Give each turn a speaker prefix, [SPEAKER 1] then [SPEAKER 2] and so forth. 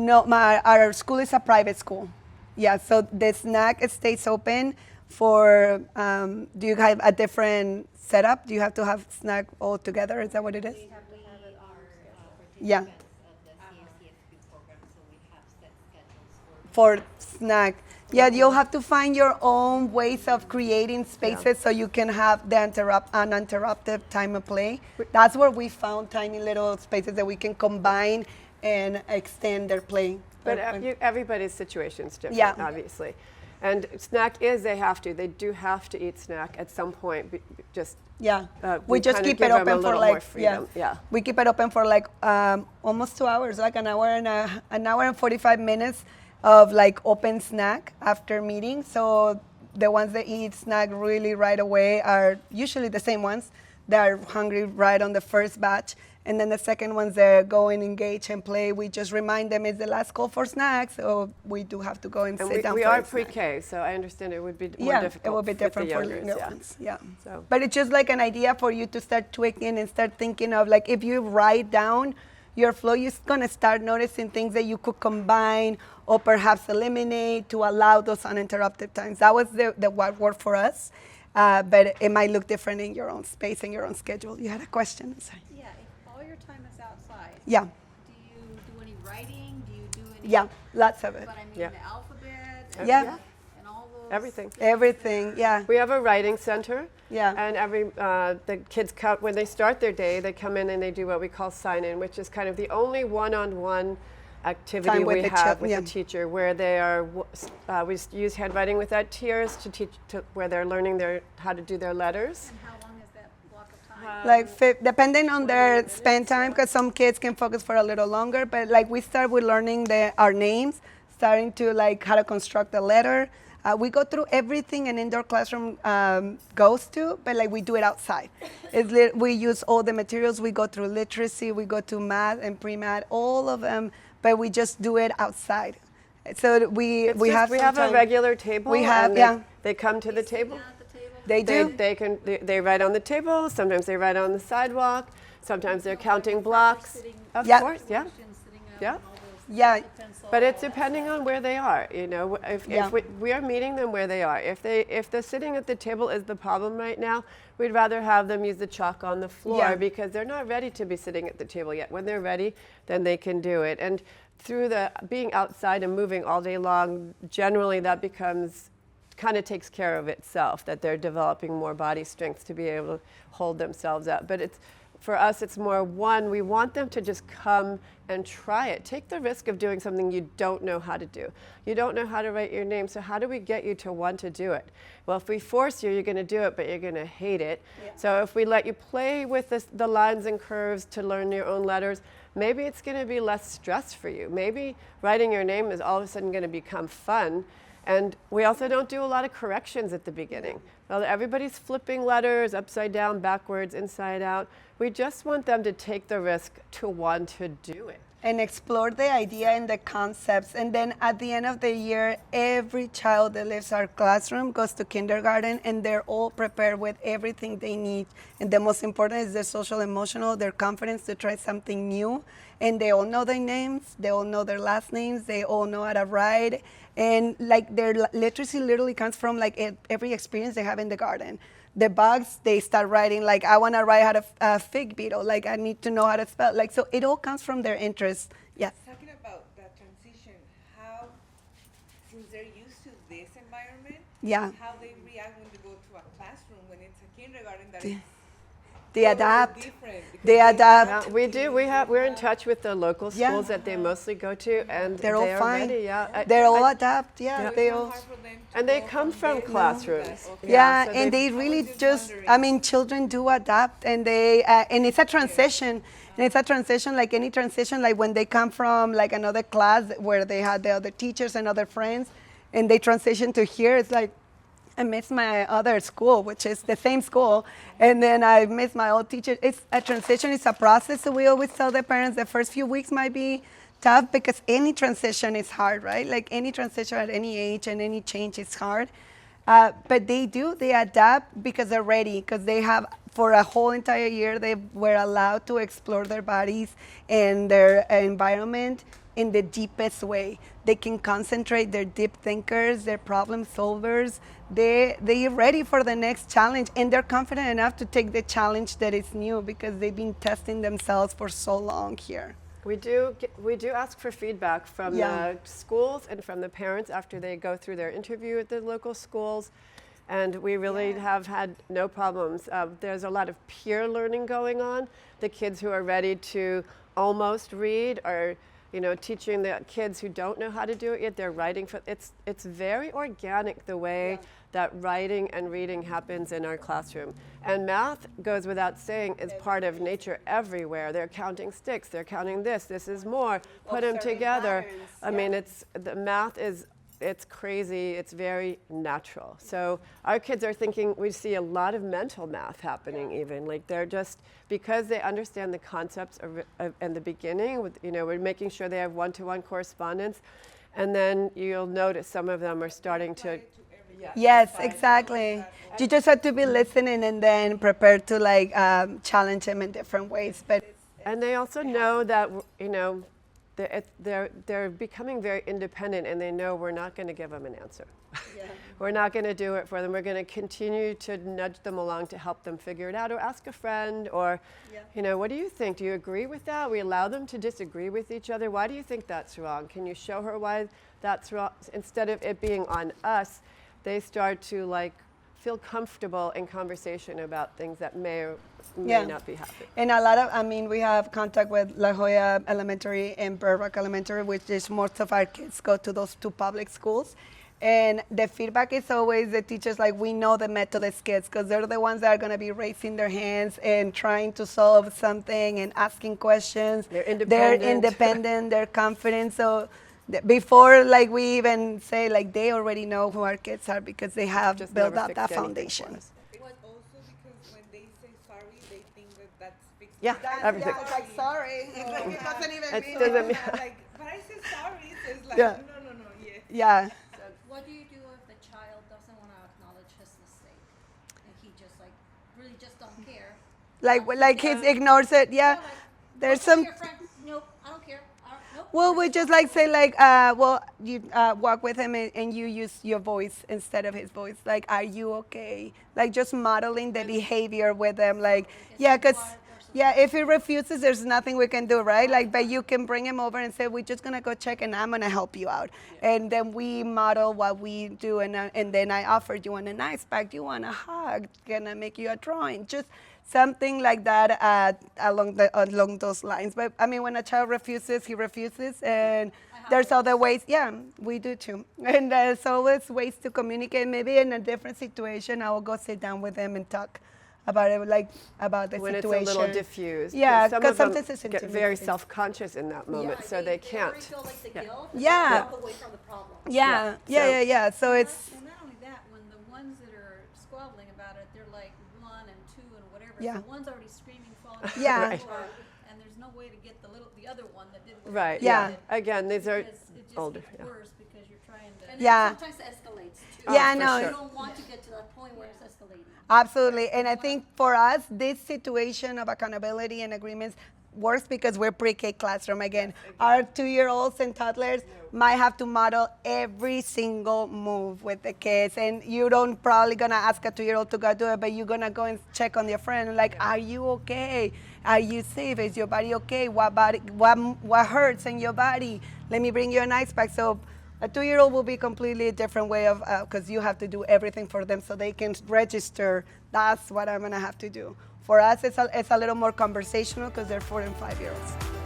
[SPEAKER 1] No, our school is a private school. Yeah, so the snack stays open for, do you have a different setup? Do you have to have snack all together? Is that what it is?
[SPEAKER 2] We have to have it our
[SPEAKER 1] Yeah,
[SPEAKER 2] participants of the CACSQ program, so we have set schedules
[SPEAKER 1] for snack. Yeah, you'll have to find your own ways of creating spaces so you can have the uninterrupted time of play. That's where we found tiny little spaces that we can combine and extend their play.
[SPEAKER 3] But everybody's situation is different,
[SPEAKER 1] Yeah.
[SPEAKER 3] obviously. And snack is they do have to eat snack at some point. Just
[SPEAKER 1] Yeah,
[SPEAKER 3] we
[SPEAKER 1] we just
[SPEAKER 3] kinda
[SPEAKER 1] keep
[SPEAKER 3] give
[SPEAKER 1] it
[SPEAKER 3] them a
[SPEAKER 1] open for
[SPEAKER 3] little more
[SPEAKER 1] like
[SPEAKER 3] freedom, yeah.
[SPEAKER 1] We keep it open for like almost 2 hours, like an hour and 45 minutes of like open snack after meeting. So the ones that eat snack really right away are usually the same ones. They are hungry right on the first batch. And then the second ones that go and engage and play, we just remind them it's the last call for snacks, so we do have to go and sit down
[SPEAKER 3] we
[SPEAKER 1] for
[SPEAKER 3] are
[SPEAKER 1] a snack.
[SPEAKER 3] pre-K, so I understand it would be more
[SPEAKER 1] Yeah,
[SPEAKER 3] difficult
[SPEAKER 1] it will be
[SPEAKER 3] with the
[SPEAKER 1] different for
[SPEAKER 3] youngers,
[SPEAKER 1] little
[SPEAKER 3] yeah.
[SPEAKER 1] ones. Yeah.
[SPEAKER 3] So-
[SPEAKER 1] But it's just like an idea for you to start tweaking and start thinking of like if you write down your flow, you're gonna start noticing things that you could combine or perhaps eliminate to allow those uninterrupted times. That was the what worked for us, but it might look different in your own space and your own schedule. You had a question? Sorry.
[SPEAKER 4] Yeah, if all your time is outside,
[SPEAKER 1] Yeah,
[SPEAKER 4] do you do any writing? Do you do any?
[SPEAKER 1] yeah, lots of it.
[SPEAKER 4] But I mean,
[SPEAKER 3] Yeah.
[SPEAKER 4] the alphabet.
[SPEAKER 1] Yeah.
[SPEAKER 4] And all those.
[SPEAKER 3] Everything.
[SPEAKER 1] Everything, yeah.
[SPEAKER 3] We have a writing center.
[SPEAKER 1] Yeah.
[SPEAKER 3] And the kids come, when they start their day, they come in and they do what we call sign-in, which is kind of the only one-on-one activity
[SPEAKER 1] Time with
[SPEAKER 3] we
[SPEAKER 1] the
[SPEAKER 3] have
[SPEAKER 1] chil-
[SPEAKER 3] with
[SPEAKER 1] yeah.
[SPEAKER 3] the teacher, where they are, we use handwriting without tears to teach, where they're learning how to do their letters.
[SPEAKER 4] And how long is that block of time?
[SPEAKER 1] Like depending on their spend time, because some kids can focus for a little longer. But like we start with learning our names, starting to like how to construct a letter. We go through everything an indoor classroom goes to, but like we do it outside. We use all the materials. We go through literacy, we go to math and pre-math, all of them, but we just do it outside. So we have
[SPEAKER 3] we
[SPEAKER 1] some
[SPEAKER 3] have a
[SPEAKER 1] time.
[SPEAKER 3] regular table.
[SPEAKER 1] We have,
[SPEAKER 3] and they,
[SPEAKER 1] yeah.
[SPEAKER 3] They come to the table.
[SPEAKER 4] Down at the table?
[SPEAKER 1] They do.
[SPEAKER 3] They write on the table. Sometimes they write on the sidewalk. Sometimes they're counting blocks.
[SPEAKER 4] Sitting-
[SPEAKER 3] Of
[SPEAKER 1] Yeah.
[SPEAKER 3] course, yeah.
[SPEAKER 4] Questions sitting up
[SPEAKER 3] Yeah.
[SPEAKER 4] and all those
[SPEAKER 1] Yeah.
[SPEAKER 4] pencil.
[SPEAKER 3] But it's depending on where they are. You know,
[SPEAKER 1] Yeah.
[SPEAKER 3] if we are meeting them where they are. If the sitting at the table is the problem right now, we'd rather have them use the chalk on the floor
[SPEAKER 1] Yeah.
[SPEAKER 3] because they're not ready to be sitting at the table yet. When they're ready, then they can do it. And through the being outside and moving all day long, generally that becomes kind of takes care of itself, that they're developing more body strength to be able to hold themselves up. But it's for us, it's more we want them to just come and try it. Take the risk of doing something you don't know how to do. You don't know how to write your name, so how do we get you to want to do it? Well, if we force you, you're going to do it, but you're going to hate it. Yeah. So if we let you play with the lines and curves to learn your own letters, maybe it's going to be less stress for you. Maybe writing your name is all of a sudden going to become fun. And we also don't do a lot of corrections at the beginning. Well, everybody's flipping letters upside down, backwards, inside out. We just want them to take the risk to want to do it.
[SPEAKER 1] And explore the idea and the concepts. And then at the end of the year, every child that leaves our classroom goes to kindergarten and they're all prepared with everything they need. And the most important is their social emotional, their confidence to try something new. And they all know their names, they all know their last names, they all know how to write. And like their literacy literally comes from like every experience they have in the garden. The bugs, they start writing like, I want to write how to fig beetle, like I need to know how to spell. Like, so it all comes from their interest. Yeah.
[SPEAKER 5] Talking about that transition, how, since they're used to this environment,
[SPEAKER 1] Yeah.
[SPEAKER 5] how they react when they go to a classroom when it's a kindergarten that is
[SPEAKER 1] They
[SPEAKER 5] totally
[SPEAKER 1] adapt.
[SPEAKER 5] different because
[SPEAKER 1] They adapt.
[SPEAKER 3] Yeah, we do. We're in touch with the local
[SPEAKER 1] Yeah.
[SPEAKER 3] schools that they mostly go to, and
[SPEAKER 1] They're all
[SPEAKER 3] they are
[SPEAKER 1] fine.
[SPEAKER 3] ready. Yeah,
[SPEAKER 1] They're all
[SPEAKER 3] I-
[SPEAKER 1] adapt. Yeah.
[SPEAKER 3] Yeah.
[SPEAKER 1] They
[SPEAKER 5] it's not
[SPEAKER 1] all.
[SPEAKER 5] hard for them to
[SPEAKER 3] and they
[SPEAKER 5] go
[SPEAKER 3] come from
[SPEAKER 5] this to
[SPEAKER 3] classrooms.
[SPEAKER 5] that. Okay.
[SPEAKER 1] Yeah,
[SPEAKER 3] so
[SPEAKER 1] and they
[SPEAKER 5] I
[SPEAKER 1] really
[SPEAKER 5] was just
[SPEAKER 1] just,
[SPEAKER 5] wondering.
[SPEAKER 1] I mean, children do adapt and they, and it's a transition. And it's a transition like any transition, like when they come from like another class where they had the other teachers and other friends and they transition to here, it's like, I miss my other school, which is the same school. And then I miss my old teacher. It's a transition, it's a process. So we always tell the parents the first few weeks might be tough because any transition is hard, right? Like any transition at any age and any change is hard. But they adapt because they're ready, because they have, for a whole entire year, they were allowed to explore their bodies and their environment. in the deepest way. They can concentrate, they're deep thinkers, they're problem solvers. They're ready for the next challenge, and they're confident enough to take the challenge that is new because they've been testing themselves for so long here.
[SPEAKER 3] We do ask for feedback from
[SPEAKER 1] Yeah.
[SPEAKER 3] the schools and from the parents after they go through their interview at the local schools. And we really have had no problems. There's a lot of peer learning going on. The kids who are ready to almost read are, teaching the kids who don't know how to do it yet. They're writing for it's very organic the way that writing and reading happens in our classroom. And math goes without saying is part of nature everywhere. They're counting sticks. They're counting this. This is more. Put them
[SPEAKER 1] Observing
[SPEAKER 3] together.
[SPEAKER 1] patterns,
[SPEAKER 3] I mean, the math is. It's crazy. It's very natural. So our kids are thinking, we see a lot of mental math happening even. Like they're just, because they understand the concepts in the beginning, we're making sure they have one-to-one correspondence. And then you'll notice some of them are starting to.
[SPEAKER 1] Yes, exactly. You just have to be listening and then prepared to challenge them in different ways. But
[SPEAKER 3] And they also know that, they're becoming very independent, and they know we're not going to give them an answer. We're not going to do it for them. We're going to continue to nudge them along to help them figure it out, or ask a friend, or, what do you think? Do you agree with that? We allow them to disagree with each other. Why do you think that's wrong? Can you show her why that's wrong? Instead of it being on us, they start to feel comfortable in conversation about things that may or may not be happening.
[SPEAKER 1] And we have contact with La Jolla Elementary and Bird Rock Elementary, which is most of our kids go to those two public schools. And the feedback is always the teachers, we know the Methodist kids because they're the ones that are going to be raising their hands and trying to solve something and asking questions.
[SPEAKER 3] They're independent.
[SPEAKER 1] They're confident. So before we even say they already know who our kids are because they have
[SPEAKER 3] Just
[SPEAKER 1] built
[SPEAKER 3] never
[SPEAKER 1] up that
[SPEAKER 3] fixed anything
[SPEAKER 1] foundation.
[SPEAKER 3] for us.
[SPEAKER 5] It's also because when they say sorry, they think that that's fixed.
[SPEAKER 3] Yeah, everything.
[SPEAKER 1] Yeah, it's like sorry. It's like it doesn't even
[SPEAKER 3] It
[SPEAKER 1] mean
[SPEAKER 3] doesn't mean-
[SPEAKER 5] But I said sorry, so it's
[SPEAKER 1] Yeah.
[SPEAKER 5] no, yes.
[SPEAKER 1] Yeah.
[SPEAKER 4] What do you do if the child doesn't want to acknowledge his mistake? And he just really just don't care?
[SPEAKER 1] He ignores it. Yeah.
[SPEAKER 4] Or,
[SPEAKER 1] There's
[SPEAKER 4] "Okay,
[SPEAKER 1] some.
[SPEAKER 4] your friend, nope, I don't care. Nope.
[SPEAKER 1] Well, we just say you walk with him and you use your voice instead of his voice. Are you okay? Just modeling the behavior with them. If he refuses, there's nothing we can do, right? But you can bring him over and say, we're just gonna go check, and I'm gonna help you out. And then we model what we do, and then I offer, you want an ice pack? You want a hug? Can I make you a drawing? Just something like that along those lines. But when a child refuses, he refuses, and there's other ways. Yeah, we do too. And there's always ways to communicate. Maybe in a different situation, I will go sit down with them and talk about it, about the
[SPEAKER 3] When
[SPEAKER 1] situation.
[SPEAKER 3] it's a little diffused.
[SPEAKER 1] Yeah,
[SPEAKER 3] some
[SPEAKER 1] 'cause
[SPEAKER 3] of them
[SPEAKER 1] sometimes it's
[SPEAKER 3] get very
[SPEAKER 1] intimidating.
[SPEAKER 3] self-conscious in that moment, so they can't.
[SPEAKER 4] already feel the guilt.
[SPEAKER 1] Yeah.
[SPEAKER 4] Walk away from the problem.
[SPEAKER 1] Yeah. So it's
[SPEAKER 4] And not only that, when the ones that are squabbling about it, they're 1 and 2 and whatever.
[SPEAKER 1] Yeah.
[SPEAKER 4] So one's already screaming, falling on
[SPEAKER 1] Yeah.
[SPEAKER 4] the
[SPEAKER 3] Right.
[SPEAKER 4] floor, and there's no way to get the other one that did what
[SPEAKER 3] Right.
[SPEAKER 4] they
[SPEAKER 1] Yeah.
[SPEAKER 4] did.
[SPEAKER 3] Again, these are
[SPEAKER 4] Because it just
[SPEAKER 3] older.
[SPEAKER 4] gets
[SPEAKER 3] Yeah.
[SPEAKER 4] worse because you're trying to.
[SPEAKER 2] And
[SPEAKER 1] Yeah.
[SPEAKER 2] then sometimes it escalates too.
[SPEAKER 1] Yeah, I
[SPEAKER 3] for
[SPEAKER 1] know.
[SPEAKER 3] sure.
[SPEAKER 4] You don't want to get to that point where it's escalating.
[SPEAKER 1] Absolutely. And I think for us, this situation of accountability and agreements works because we're pre-K classroom again. Our 2-year-olds and toddlers might have to model every single move with the kids. And you don't probably gonna ask a 2-year-old to go do it, but you're gonna go and check on your friend are you okay? Are you safe? Is your body okay? What hurts in your body? Let me bring you an ice pack. So a 2-year-old will be completely a different way of, because you have to do everything for them so they can register. That's what I'm gonna have to do. For us, it's a little more conversational because they're 4 and 5-year-olds.